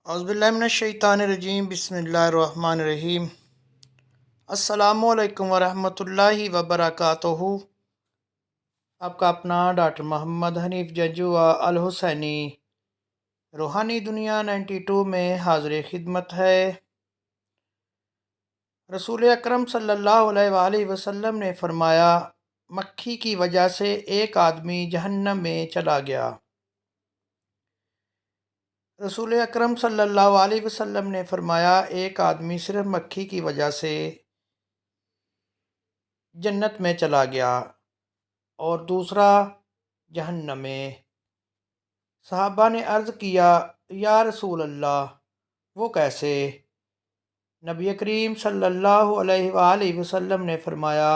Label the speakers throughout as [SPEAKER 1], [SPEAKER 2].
[SPEAKER 1] औज़ुबिल्लाहिमिनश्शैतानिर्रजीम बिस्मिल्लाहिर्रहमानिर्रहीम। अस्सलामु अलैकुम वरहमतुल्लाहि वबरकातुहू। आपका अपना डॉक्टर मोहम्मद हनीफ़ जंजुआ अल हुसैनी रूहानी दुनिया 92 में हाज़िर खिदमत है। रसूल अकरम सल्लल्लाहु अलैहि वसल्लम ने फरमाया, मक्खी की वजह से एक आदमी जहन्नम में चला गया। रसूल अकरम सल्लल्लाहु अलैहि वसल्लम ने फरमाया, एक आदमी सिर्फ मक्खी की वजह से जन्नत में चला गया और दूसरा जहन्नम में। सहाबा ने अर्ज़ किया, या रसूल अल्लाह, वो कैसे? नबी करीम सल्लल्लाहु अलैहि वसल्लम ने फरमाया,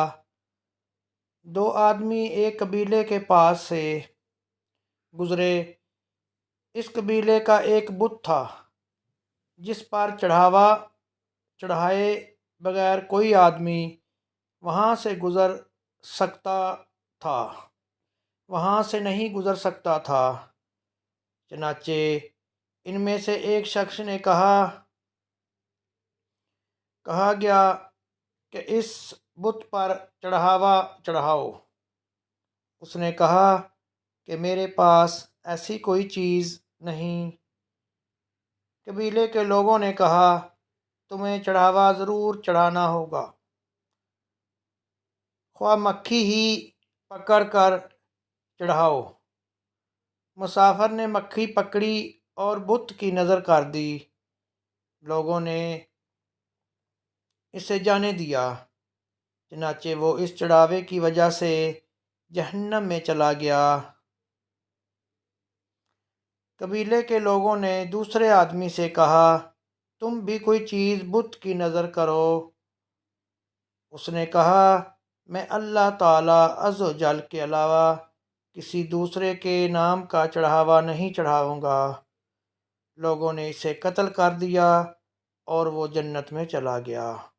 [SPEAKER 1] दो आदमी एक कबीले के पास से गुज़रे। इस कबीले का एक बुत था जिस पर चढ़ावा चढ़ाए बगैर कोई आदमी वहाँ से गुज़र सकता था, वहाँ से नहीं गुज़र सकता था। चनाचे इनमें से एक शख्स ने कहा गया कि इस बुत पर चढ़ावा चढ़ाओ। उसने कहा कि मेरे पास ऐसी कोई चीज़ नहीं। कबीले के लोगों ने कहा, तुम्हें चढ़ावा ज़रूर चढ़ाना होगा, ख्वाह मक्खी ही पकड़ कर चढ़ाओ। मुसाफिर ने मक्खी पकड़ी और बुत की नज़र कर दी। लोगों ने इसे जाने दिया, चनाचे वो इस चढ़ावे की वजह से जहन्नम में चला गया। कबीले के लोगों ने दूसरे आदमी से कहा, तुम भी कोई चीज़ बुत की नज़र करो। उसने कहा, मैं अल्लाह ताला अज़्ज़ व जल के अलावा किसी दूसरे के नाम का चढ़ावा नहीं चढ़ाऊँगा। लोगों ने इसे कत्ल कर दिया और वो जन्नत में चला गया।